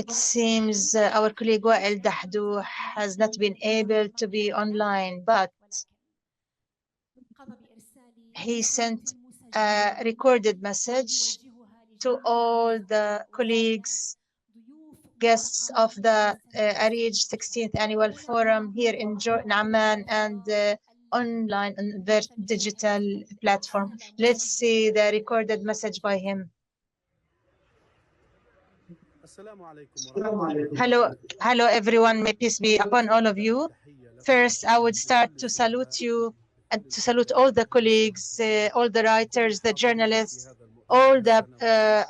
It seems our colleague Wael Dahdouh has not been able to be online, but he sent a recorded message to all the colleagues, guests of the ARIJ 16th Annual Forum here in Amman and online on their digital platform. Let's see the recorded message by him. Hello everyone, may peace be upon all of you. First, I would start to salute you and to salute all the colleagues, all the writers, the journalists, all the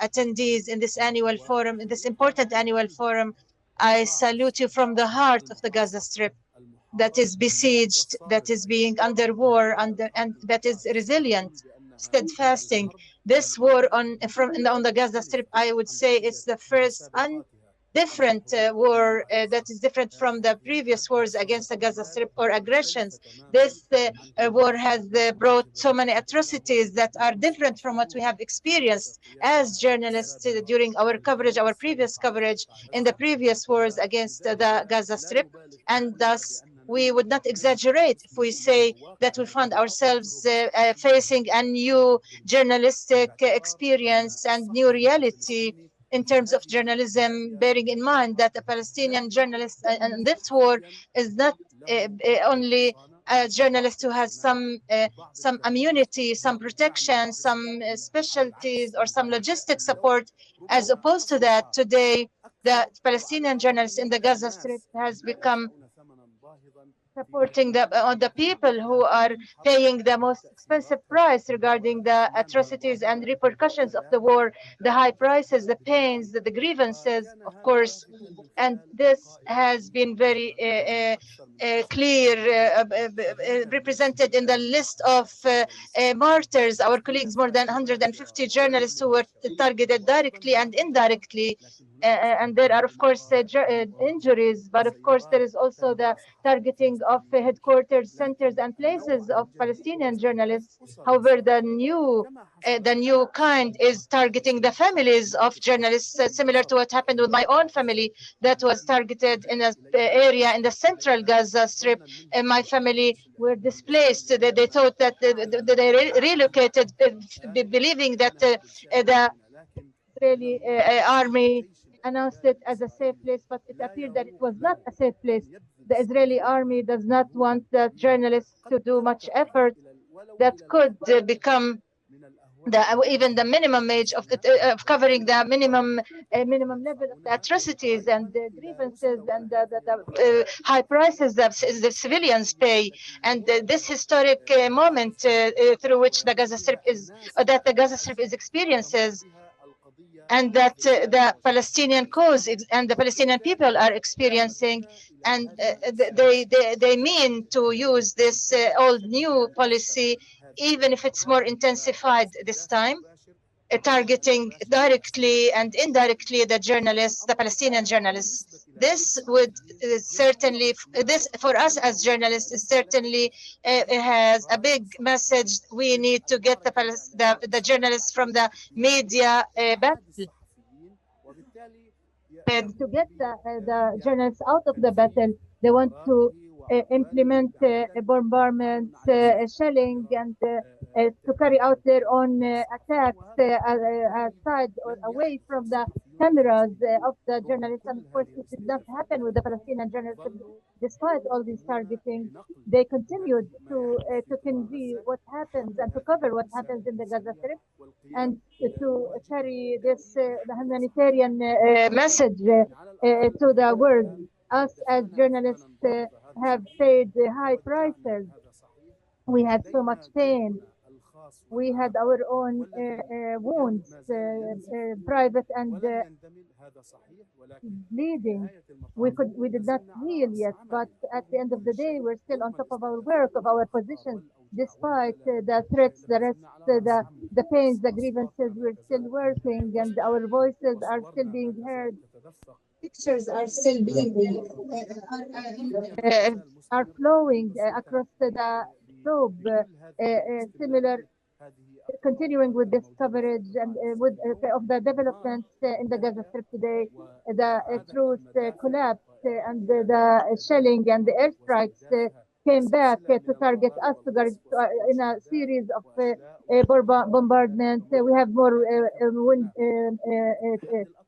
attendees in this annual forum, in this important annual forum. I salute you from the heart of the Gaza Strip that is besieged, that is being under war, and that is resilient, steadfasting. This war on the Gaza Strip, I would say, it's the first different war that is different from the previous wars against the Gaza Strip or aggressions. This war has brought so many atrocities that are different from what we have experienced as journalists during our coverage, our previous coverage in the previous wars against the Gaza Strip. And thus, we would not exaggerate if we say that we found ourselves facing a new journalistic experience and new reality in terms of journalism, bearing in mind that a Palestinian journalist in this war is not only a journalist who has some immunity, some protection, some specialties, or some logistic support. As opposed to that, today, the Palestinian journalist in the Gaza Strip has become supporting the people who are paying the most expensive price regarding the atrocities and repercussions of the war, the high prices, the pains, the grievances, of course. And this has been very clear, represented in the list of martyrs, our colleagues, more than 150 journalists who were targeted directly and indirectly. And there are, of course, injuries, but of course, there is also the targeting of headquarters, centers, and places of Palestinian journalists. However, the new kind is targeting the families of journalists, similar to what happened with my own family that was targeted in an area in the central Gaza Strip. And my family were displaced. They thought that they relocated, believing that the Israeli army announced it as a safe place, but it appeared that it was not a safe place. The Israeli army does not want the journalists to do much effort that could become even the minimum age of covering the minimum level of the atrocities and the grievances and the high prices that the civilians pay. And this historic moment through which the Gaza Strip is experiences, and that the Palestinian cause and the Palestinian people are experiencing, and they mean to use this old new policy, even if it's more intensified this time, targeting directly and indirectly the journalists, the Palestinian journalists. This would certainly, this for us as journalists, is certainly has a big message. We need to get the journalists from the media battle. To get the journalists out of the battle, they want to implement bombardments, shelling, and to carry out their own attacks aside or away from the cameras of the journalists. And of course, this did not happen with the Palestinian journalists. Despite all these targeting, they continued to convey what happens and to cover what happens in the Gaza Strip, and to carry this the humanitarian message to the world. Us as journalists have paid high prices. We had so much pain. We had our own wounds, private and bleeding. We did not heal yet, but at the end of the day, we're still on top of our work, of our positions, despite the threats, the rest, the pains, the grievances. We're still working, and our voices are still being heard. Pictures are still being are flowing across the globe. Similar continuing with this coverage and of the developments in the Gaza Strip today, the truth collapse and the shelling and the airstrikes came back to target us in a series of bombardments. We have more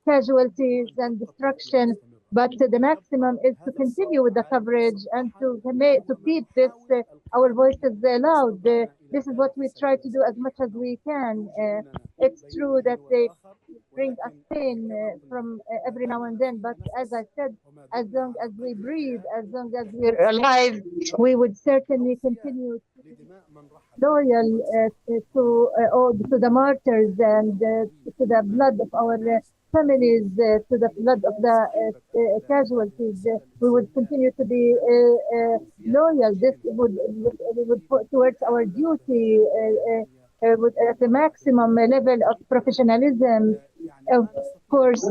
casualties and destruction, but the maximum is to continue with the coverage and to keep this our voices loud. This is what we try to do as much as we can. It's true that they bring us pain from every now and then, but as I said, as long as we breathe, as long as we're alive, we would certainly continue to be loyal to the martyrs and to the blood of our families, to the blood of the casualties. We would continue to be loyal. This would put towards our duty at the maximum level of professionalism. Of course,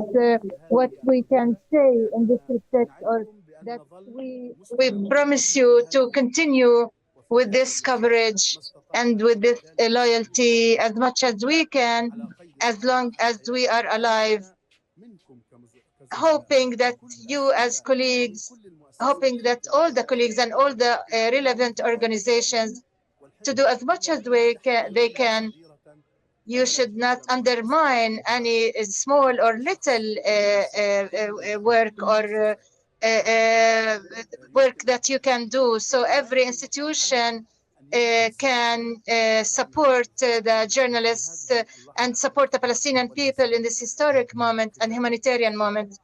what we can say in this respect, or that we promise you to continue with this coverage and with this loyalty as much as we can, as long as we are alive, hoping that you as colleagues, hoping that all the colleagues and all the relevant organizations to do as much as they can. You should not undermine any small or little work or work that you can do. So every institution can support the journalists and support the Palestinian people in this historic moment and humanitarian moment.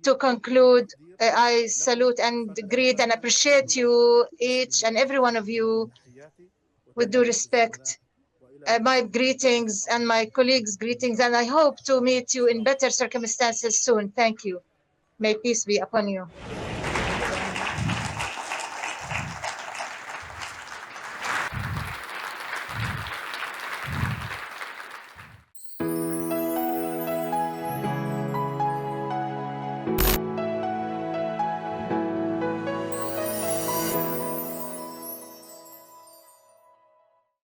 To conclude, I salute and greet and appreciate you, each and every one of you, with due respect. My greetings and my colleagues' greetings, and I hope to meet you in better circumstances soon. Thank you. May peace be upon you.